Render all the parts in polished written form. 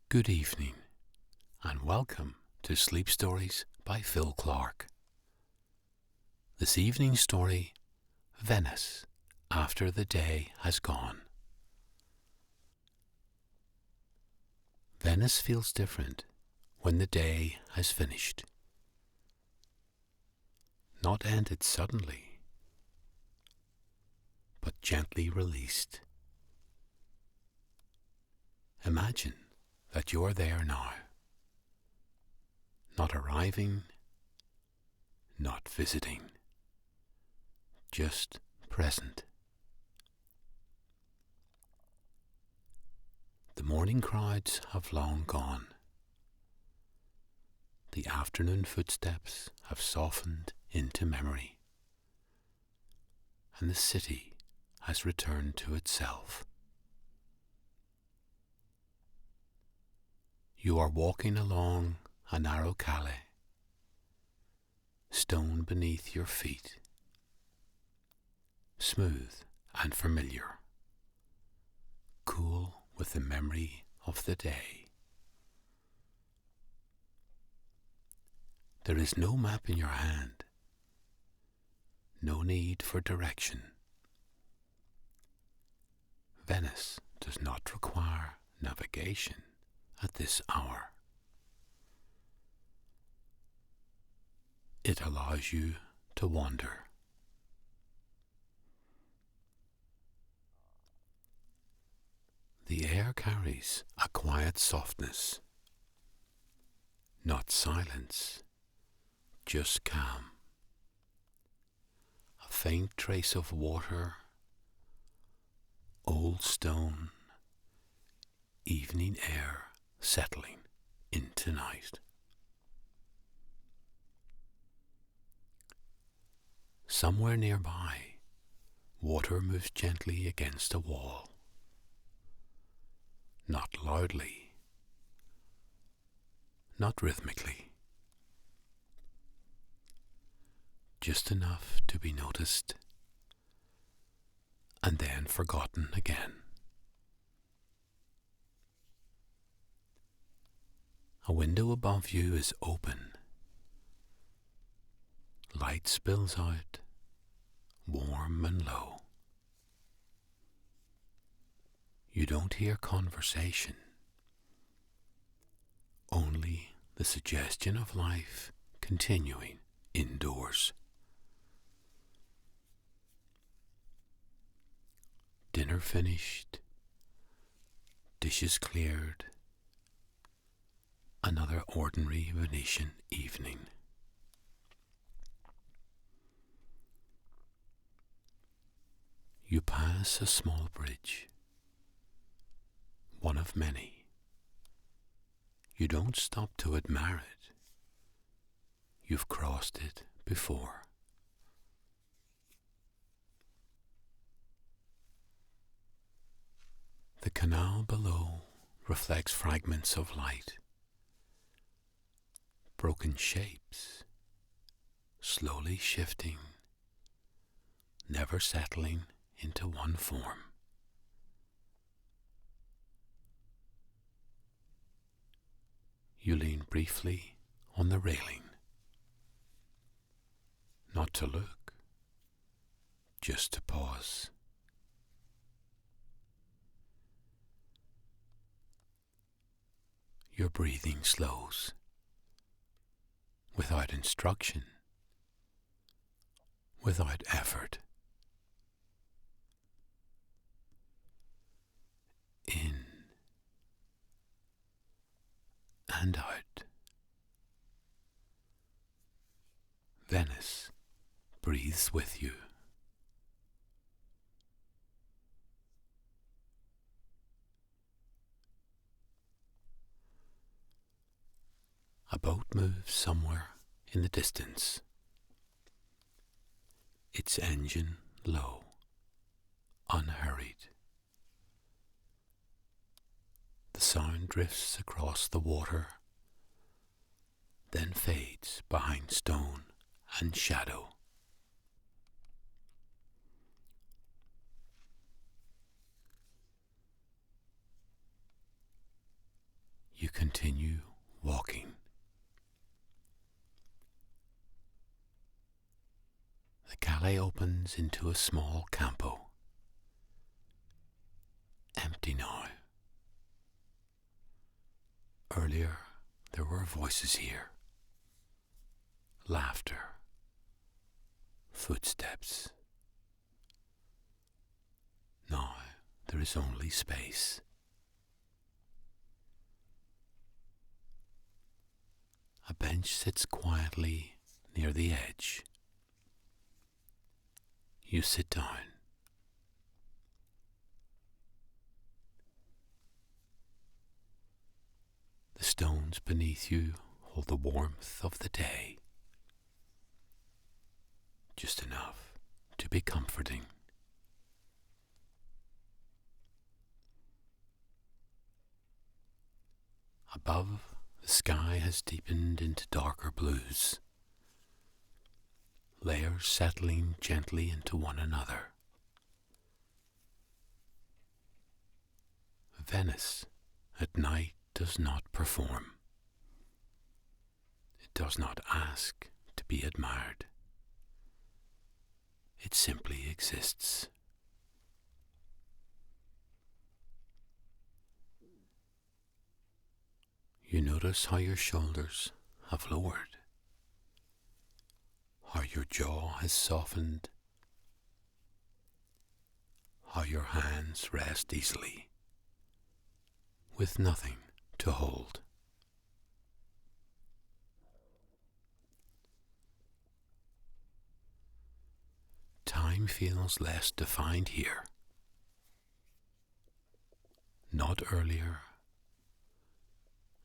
Good evening, and welcome to Sleep Stories by Phil Clark. This evening's story, Venice, After the Day Has Gone. Venice feels different when the day has finished. Not ended suddenly, but gently released. Imagine that you're there now, not arriving, not visiting, just present. The morning crowds have long gone. The afternoon footsteps have softened into memory, and the city has returned to itself. You are walking along a narrow calle, stone beneath your feet, smooth and familiar, cool with the memory of the day. There is no map in your hand, no need for direction. Venice does not require navigation at this hour. It allows you to wander. The air carries a quiet softness, not silence, just calm. A faint trace of water, old stone, evening air settling into night. Somewhere nearby, water moves gently against a wall. Not loudly, not rhythmically, just enough to be noticed and then forgotten again. A window above you is open. Light spills out, warm and low. You don't hear conversation, only the suggestion of life continuing indoors. Dinner finished, dishes cleared, another ordinary Venetian evening. You pass a small bridge, one of many. You don't stop to admire it. You've crossed it before. The canal below reflects fragments of light, broken shapes, slowly shifting, never settling into one form. You lean briefly on the railing, not to look, just to pause. Your breathing slows, without instruction, without effort. In and out. Venice breathes with you. A boat moves somewhere in the distance, its engine low, unhurried. The sound drifts across the water, then fades behind stone and shadow. continue walking. The calle opens into a small campo. Empty now. Earlier there were voices here. Laughter. Footsteps. Now there is only space. A bench sits quietly near the edge. You sit down. The stones beneath you hold the warmth of the day, just enough to be comforting. Above, the sky has deepened into darker blues, layers settling gently into one another. Venice at night does not perform. It does not ask to be admired. It simply exists. You notice how your shoulders have lowered, how your jaw has softened, how your hands rest easily, with nothing to hold. Time feels less defined here. Not earlier,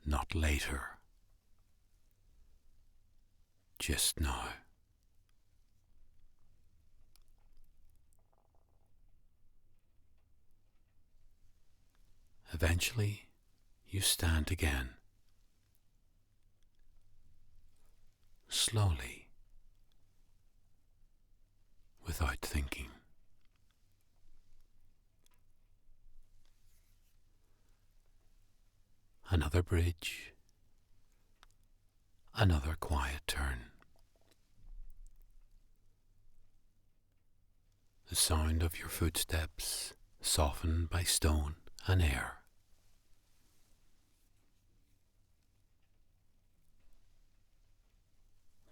not later, just now. Eventually, you stand again. Slowly, without thinking. Another bridge, another quiet turn. The sound of your footsteps softened by stone and air.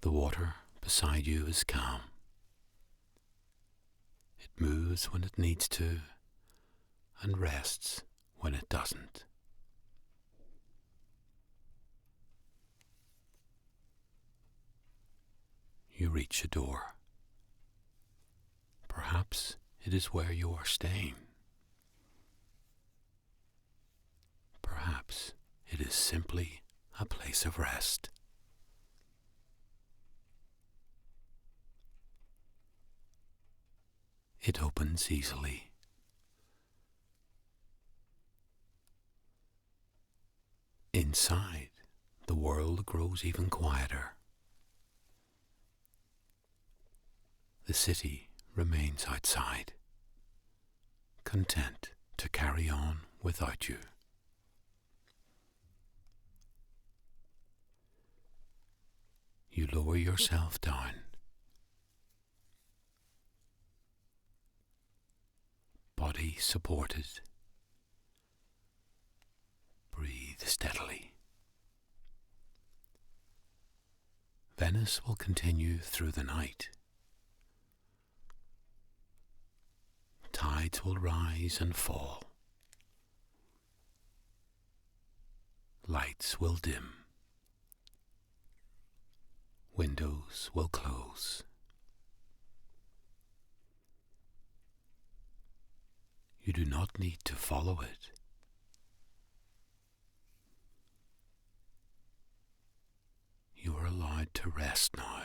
The water beside you is calm. It moves when it needs to and rests when it doesn't. You reach a door. Perhaps it is where you are staying. Perhaps it is simply a place of rest. It opens easily. Inside, the world grows even quieter. The city remains outside, content to carry on without you. You lower yourself down. Body supported. Breathe steadily. Venice will continue through the night. Tides will rise and fall. Lights will dim. Windows will close. You do not need to follow it. You are allowed to rest now.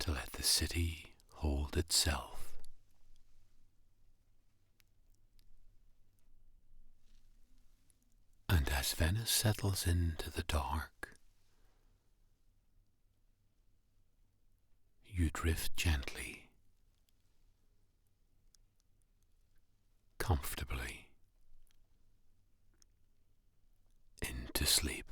To let the city hold itself. And as Venice settles into the dark, you drift gently, comfortably to sleep.